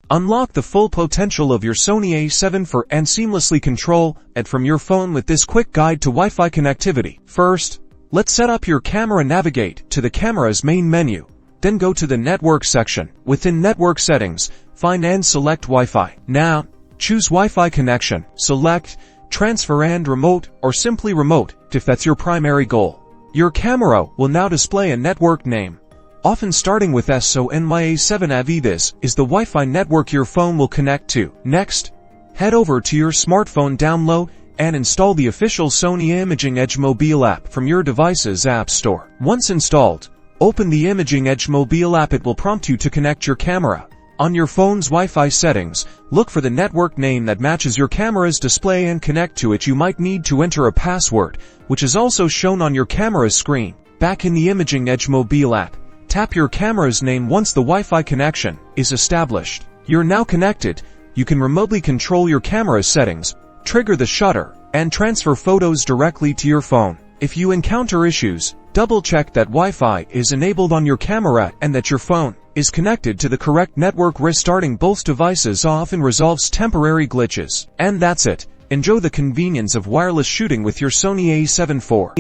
Unlock the full potential of your Sony A7 IV and seamlessly control it from your phone with this quick guide to Wi-Fi connectivity. First, let's set up your camera. Navigate to the camera's main menu. Then go to the Network section. Within Network Settings, find and select Wi-Fi. Now, choose Wi-Fi connection. Select Transfer and Remote or simply Remote if that's your primary goal. Your camera will now display a network name, often starting with Sony A7 IV. This is the Wi-Fi network your phone will connect to. Next, head over to your smartphone, download and install the official Sony Imaging Edge mobile app from your device's app store. Once installed, open the Imaging Edge mobile app. It will prompt you to connect your camera. On your phone's Wi-Fi settings, look for the network name that matches your camera's display and connect to it. You might need to enter a password, which is also shown on your camera's screen. Back in the Imaging Edge mobile app, tap your camera's name once the Wi-Fi connection is established. You're now connected. You can remotely control your camera's settings, trigger the shutter, and transfer photos directly to your phone. If you encounter issues, double-check that Wi-Fi is enabled on your camera and that your phone is connected to the correct network. Restarting both devices often resolves temporary glitches. And that's it. Enjoy the convenience of wireless shooting with your Sony A7 IV.